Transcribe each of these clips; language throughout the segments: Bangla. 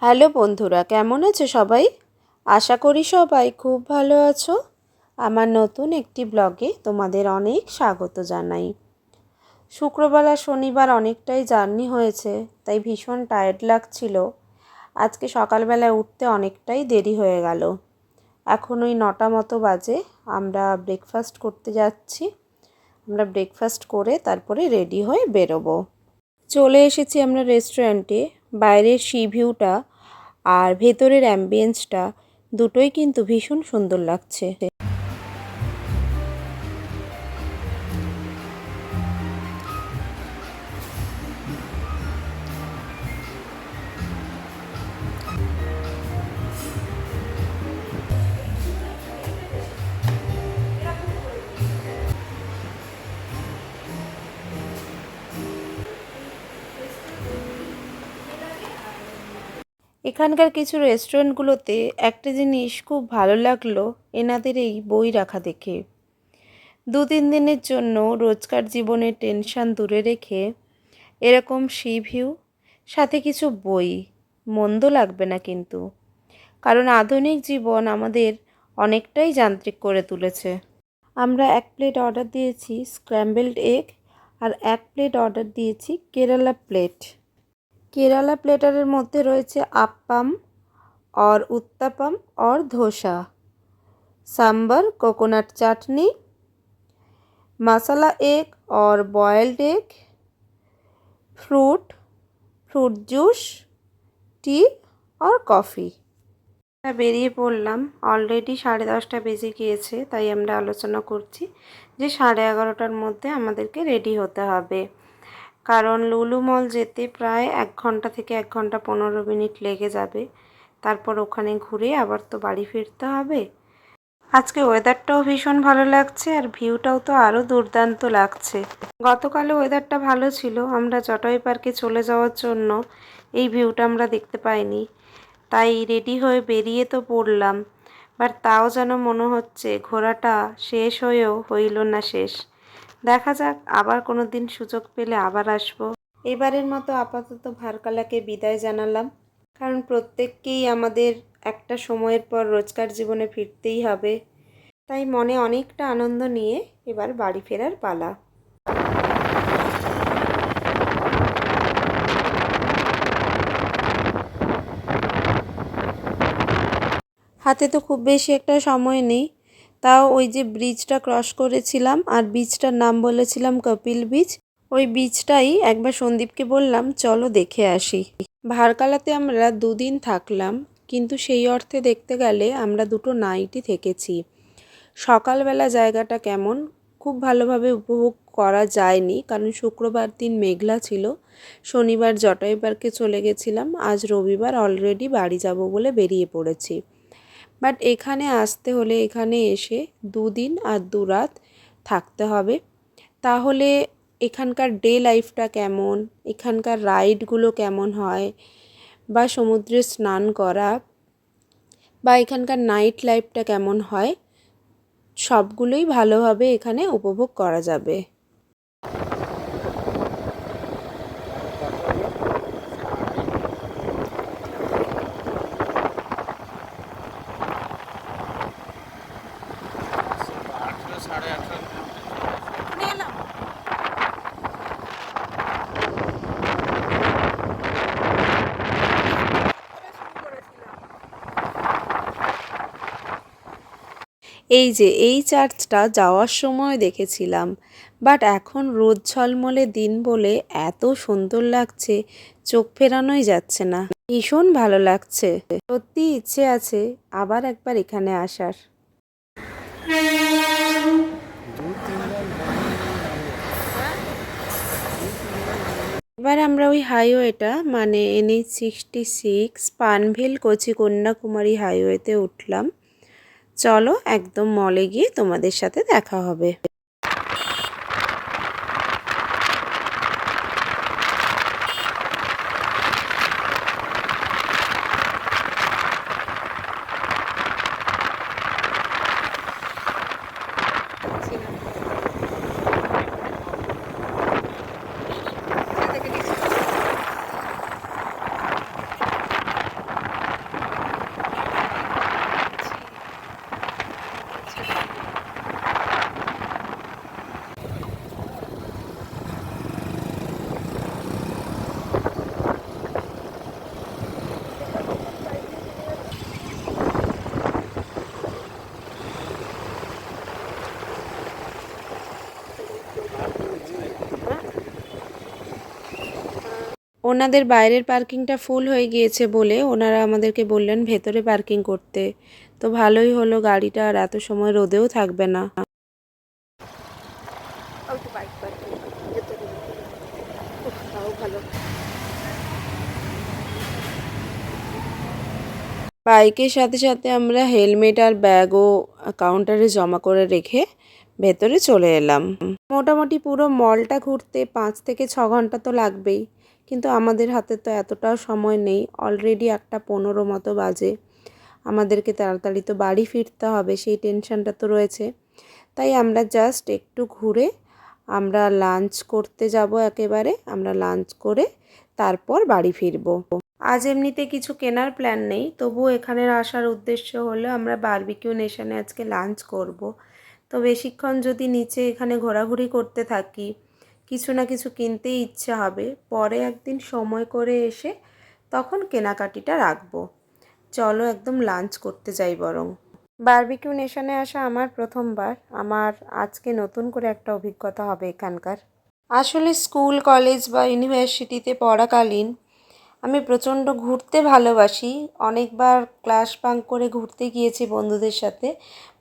হ্যালো বন্ধুরা, কেমন আছো সবাই? আশা করি সবাই খুব ভালো আছো। আমার নতুন একটি ব্লগে তোমাদের অনেক স্বাগত জানাই। শুক্রবার আর শনিবার অনেকটাই জার্নি হয়েছে, তাই ভীষণ টায়ার্ড লাগছিল। আজকে সকালবেলায় উঠতে অনেকটাই দেরি হয়ে গেল। এখন ওই 9টা মতো বাজে। আমরা ব্রেকফাস্ট করতে যাচ্ছি। আমরা ব্রেকফাস্ট করে তারপরে রেডি হয়ে বেরোবো। চলে এসেছি আমরা রেস্টুরেন্টে। বাইরের সি ভিউটা আর ভেতরের অ্যাম্বিয়েন্সটা দুটোই কিন্তু ভীষণ সুন্দর লাগছে। এখানকার কিছু রেস্টুরেন্টগুলোতে একটা জিনিস খুব ভালো লাগলো, এনাদের এই বই রাখা দেখে। 2-3 দিনের জন্য রোজকার জীবনের টেনশন দূরে রেখে এরকম সি ভিউ সাথে কিছু বই, মন্দ লাগবে না কিন্তু। কারণ আধুনিক জীবন আমাদের অনেকটাই যান্ত্রিক করে তুলেছে। আমরা 1 প্লেট অর্ডার দিয়েছি স্ক্র্যাম্বলড এগ, আর 1 প্লেট অর্ডার দিয়েছি কেরালা প্লেট। কেরালা প্লেটারের মধ্যে রয়েছে আপ্পাম और उत्तपम और ধোসা, सांबर, कोकोनट चटनी, मसाला एग और boiled egg, fruit juice, T और कॉफ़ी। বেরিয়ে পড়লাম। অলরেডি 10:30 বেজে গিয়েছে, তাই আমরা আলোচনা করছি যে 11:30টার মধ্যে আমাদেরকে রেডি হতে হবে। কারণ লুলু মল যেতে প্রায় 1 ঘন্টা থেকে 1 ঘন্টা 15 মিনিট লেগে যাবে। তারপর ওখানে ঘুরে আবার তো বাড়ি ফিরতে হবে। আজকে ওয়েদারটাও ভীষণ ভালো লাগছে, আর ভিউটাও তো আরও দুর্দান্ত লাগছে। গতকালও ওয়েদারটা ভালো ছিল, আমরা জটয় পার্কে চলে যাওয়ার জন্য এই ভিউটা আমরা দেখতে পাইনি। তাই রেডি হয়ে বেরিয়ে তো পড়লাম, বাট তাও যেন মনে হচ্ছে ঘোরাটা শেষ হয়েও হইল না শেষ। দেখা যাক, আবার কোনো দিন সুযোগ পেলে আবার আসবো। এবারের মতো আপাতত ভারকালাকে বিদায় জানালাম, কারণ প্রত্যেককেই আমাদের একটা সময়ের পর রোজকার জীবনে ফিরতেই হবে। তাই মনে অনেকটা আনন্দ নিয়ে এবার বাড়ি ফেরার পালা। হাতে তো খুব বেশি একটা সময় নেই, তাও ওই যে ব্রিজটা ক্রস করেছিলাম আর বীচটার নাম বলেছিলাম কপিল বীচ, ওই বীচটাই একবার সন্দীপকে বললাম চলো দেখে আসি। ভারকালাতে আমরা 2 দিন থাকলাম, কিন্তু সেই অর্থে দেখতে গেলে আমরা 2টো নাইটই থেকেছি। সকালবেলা জায়গাটা কেমন খুব ভালোভাবে উপভোগ করা যায়নি, কারণ শুক্রবার দিন মেঘলা ছিল। শনিবার জটয় পার্কে চলে গেছিলাম, আজ রবিবার অলরেডি বাড়ি যাব বলে বেরিয়ে পড়েছি। বাট এখানে আসতে হলে এখানে এসে 2 দিন আর 2 রাত থাকতে হবে। তাহলে এখানকার ডে লাইফটা কেমন, এখানকার রাইডগুলো কেমন হয়, বা সমুদ্রে স্নান করা, বা এখানকার নাইট লাইফটা কেমন হয়, সবগুলোই ভালোভাবে এখানে উপভোগ করা যাবে। এই যে এই চার্চটা যাওয়ার সময় দেখেছিলাম, বাট এখন রোদ ঝলমলে দিন বলে এত সুন্দর লাগছে, চোখ ফেরানোই যাচ্ছে না। ভীষণ ভালো লাগছে, সত্যি ইচ্ছে আছে আবার একবার এখানে আসার। এবার আমরা ওই হাইওয়েটা মানে NH-66 পানভেল কোচি কন্যাকুমারী হাইওয়েতে উঠলাম। চলো একদম মলে গিয়ে তোমাদের সাথে দেখা হবে। ওনাদের বাইরের পার্কিংটা ফুল হয়ে গিয়েছে বলে ওনারা আমাদেরকে বললেন ভেতরে পার্কিং করতে। তো ভালোই হলো, গাড়িটা আর এত সময় রোদেও থাকবে না। বাইকের সাথে সাথে আমরা হেলমেট আর ব্যাগও কাউন্টারে জমা করে রেখে ভেতরে চলে এলাম। মোটামুটি পুরো মলটা ঘুরতে 5 থেকে 6 ঘন্টা তো লাগবেই, কিন্তু আমাদের হাতে তো এতটাও সময় নেই। অলরেডি 1:15 মতো বাজে, আমাদেরকে তাড়াতাড়ি তো বাড়ি ফিরতে হবে, সেই টেনশনটা তো রয়েছে। তাই আমরা জাস্ট একটু ঘুরে আমরা লাঞ্চ করতে যাব। একেবারে আমরা লাঞ্চ করে তারপর বাড়ি ফিরবো। আজ এমনিতে কিছু কেনার প্ল্যান নেই, তবুও এখানের আসার উদ্দেশ্য হলো আমরা বারবিকিউ নেশনে আজকে লাঞ্চ করব। তো বেশিক্ষণ যদি নিচে এখানে ঘোরাঘুরি করতে থাকি, কিছু না কিছু কিনতেই ইচ্ছে হবে। পরে একদিন সময় করে এসে তখন কেনাকাটিটা রাখবো। চলো একদম লাঞ্চ করতে যাই বরং। বারবিকিউ নেশনে আসা আমার প্রথমবার। আমার আজকে নতুন করে একটা অভিজ্ঞতা হবে এখানকার। আসলে স্কুল, কলেজ বা ইউনিভার্সিটিতে পড়াকালীন আমি প্রচণ্ড ঘুরতে ভালোবাসি। অনেকবার ক্লাস বাঙ্ক করে ঘুরতে গিয়েছি বন্ধুদের সাথে,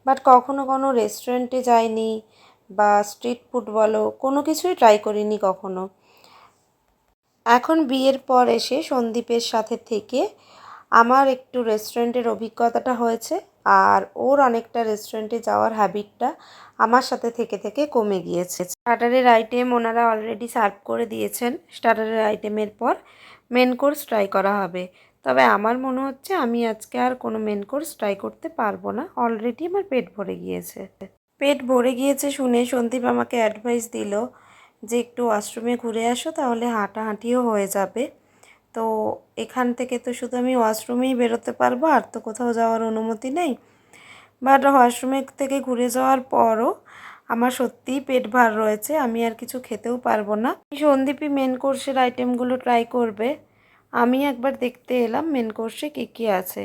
বাট কখনো কোনো রেস্টুরেন্টে যাইনি বা স্ট্রিট ফুড বলো, কোনো কিছুই ট্রাই করিনি কখনো। এখন বিয়ের পর এসে সন্দীপের সাথে থেকে আমার একটু রেস্টুরেন্টের অভিজ্ঞতাটা হয়েছে, আর ওর অনেকটা রেস্টুরেন্টে যাওয়ার হ্যাবিটটা আমার সাথে থেকে থেকে কমে গিয়েছে। স্টার্টারের আইটেম ওনারা অলরেডি সার্ভ করে দিয়েছেন। স্টার্টারের আইটেমের পর মেন কোর্স ট্রাই করা হবে। তবে আমার মনে হচ্ছে আমি আজকে আর কোনো মেন কোর্স ট্রাই করতে পারবো না, অলরেডি আমার পেট ভরে গিয়েছে। পেট ভরে গিয়েছে শুনে সন্দীপ আমাকে অ্যাডভাইস দিল যে একটু ওয়াশরুমে ঘুরে আসো, তাহলে হাঁটাহাঁটিও হয়ে যাবে। তো এখান থেকে তো শুধু আমি ওয়াশরুমেই বেরোতে পারবো, আর তো কোথাও যাওয়ার অনুমতি নেই। বাট ওয়াশরুমের থেকে ঘুরে যাওয়ার পরও আমার সত্যিই পেট ভার রয়েছে, আমি আর কিছু খেতেও পারবো না। সন্দীপই মেন কোর্সের আইটেমগুলো ট্রাই করবে, আমি একবার দেখতে এলাম মেন কোর্সে কী কী আছে।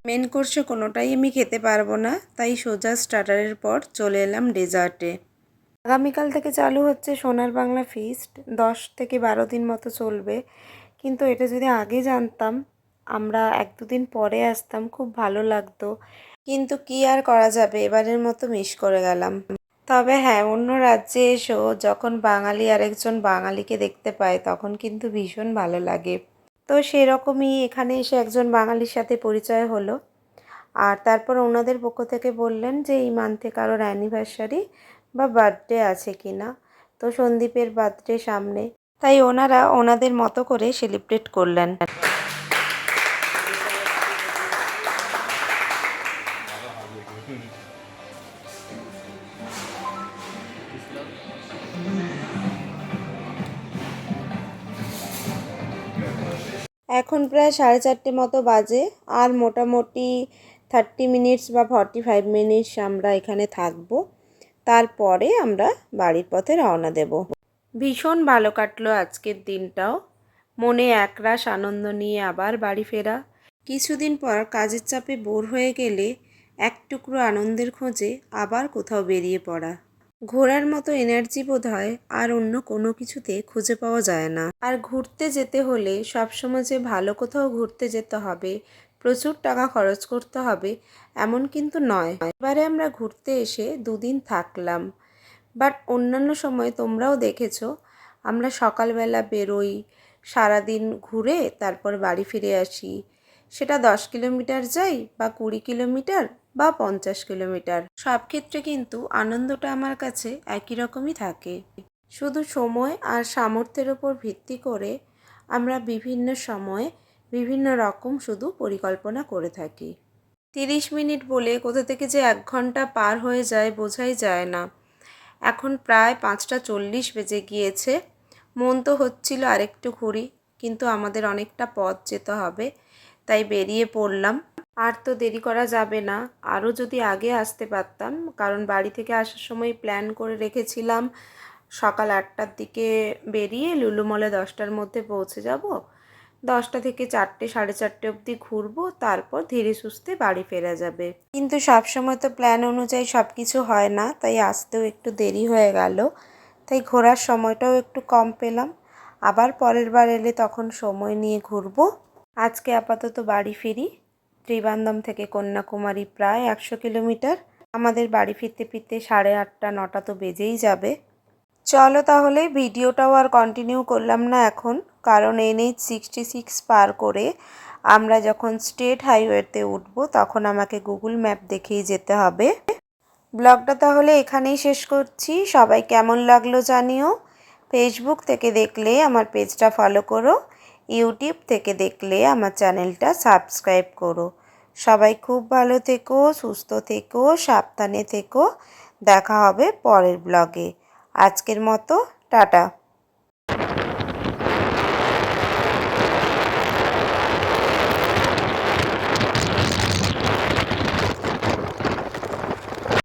মেন কোর্সে কোনোটাই আমি খেতে পারবো না, তাই সোজা স্টার্টারের পর চলে এলাম ডেজার্টে। আগামীকাল থেকে চালু হচ্ছে সোনার বাংলা ফিস্ট, 10 থেকে 12 দিন মতো চলবে। কিন্তু এটা যদি আগে জানতাম, আমরা 1-2 দিন পরে আসতাম, খুব ভালো লাগতো। কিন্তু কি আর করা যাবে, এবারের মতো মিস করে গেলাম। তবে হ্যাঁ, অন্য রাজ্যে এসেও যখন বাঙালি আরেকজন বাঙালিকে দেখতে পায় তখন কিন্তু ভীষণ ভালো লাগে। তো সেরকমই এখানে এসে একজন বাঙালির সাথে পরিচয় হলো, আর তারপর ওনাদের পক্ষ থেকে বললেন যে এই মান্থে কারোর অ্যানিভার্সারি বা বার্থডে আছে কি না। তো সন্দীপের বার্থডে সামনে, তাই ওনারা ওনাদের মতো করে সেলিব্রেট করলেন। এখন প্রায় 4:30 মতো বাজে, আর মোটামুটি 30 মিনিটস বা 45 মিনিটস আমরা এখানে থাকবো। তারপরে আমরা বাড়ির পথে রওনা দেব। ভীষণ ভালো কাটলো আজকের দিনটাও, মনে একরাশ আনন্দ নিয়ে আবার বাড়ি ফেরা। কিছুদিন পর কাজের চাপে বোর হয়ে গেলে এক টুকরো আনন্দের খোঁজে আবার কোথাও বেরিয়ে পড়া। ঘোরার মতো এনার্জি বোধহয় আর অন্য কোনো কিছুতে খুঁজে পাওয়া যায় না। আর ঘুরতে যেতে হলে সবসময় যে ভালো কোথাও ঘুরতে যেতে হবে, প্রচুর টাকা খরচ করতে হবে, এমন কিন্তু নয়। এবারে আমরা ঘুরতে এসে 2 দিন থাকলাম, বাট অন্যান্য সময় তোমরাও দেখেছো আমরা সকালবেলা বেরোই, সারাদিন ঘুরে তারপর বাড়ি ফিরে আসি। সেটা 10 কিলোমিটার যাই বা 20 কিলোমিটার বা 50 কিলোমিটার, সব ক্ষেত্রে কিন্তু আনন্দটা আমার কাছে একই রকমই থাকে। শুধু সময় আর সামর্থ্যের ওপর ভিত্তি করে আমরা বিভিন্ন সময়ে বিভিন্ন রকম শুধু পরিকল্পনা করে থাকি। 30 মিনিট বলে কোথা থেকে যে 1 ঘন্টা পার হয়ে যায় বোঝাই যায় না। এখন প্রায় 5:40 বেজে গিয়েছে। মন তো হচ্ছিল আরেকটু ঘুরি, কিন্তু আমাদের অনেকটা পথ যেতে হবে, তাই বেরিয়ে পড়লাম। আর তো দেরি করা যাবে না, আরও যদি আগে আসতে পারতাম, কারণ বাড়ি থেকে আসার সময় প্ল্যান করে রেখেছিলাম সকাল 8টার দিকে বেরিয়ে লুলু মলে 10টার মধ্যে পৌঁছে যাব। 10টা থেকে 4টে 4:30 অবধি ঘুরবো, তারপর ধীরে সুস্থে বাড়ি ফেরা যাবে। কিন্তু সবসময় তো প্ল্যান অনুযায়ী সব কিছু হয় না, তাই আসতেও একটু দেরি হয়ে গেল, তাই ঘোরার সময়টাও একটু কম পেলাম। আবার পরের বার এলে তখন সময় নিয়ে ঘুরবো। আজকে আপাতত বাড়ি ফিরি। ত্রিবান্ধম থেকে কন্যাকুমারী প্রায় 100 কিলোমিটার। আমাদের বাড়ি ফিরতে ফিরতে 8:30 9টা তো বেজেই যাবে। চলো তাহলে, ভিডিওটাও আর কন্টিনিউ করলাম না এখন, কারণ NH-66 পার করে আমরা যখন স্টেট হাইওয়েতে উঠবো তখন আমাকে গুগল ম্যাপ দেখেই যেতে হবে। ব্লগটা তাহলে এখানেই শেষ করছি। সবাই কেমন লাগলো জানিও। ফেসবুক থেকে দেখলে আমার পেজটা ফলো করো, ইউটিউব থেকে দেখলে আমার চ্যানেলটা সাবস্ক্রাইব করো। সবাই খুব ভালো থেকো, সুস্থ থেকো, সাবধানে থেকো। দেখা হবে পরের ব্লগে। আজকের মতো টাটা।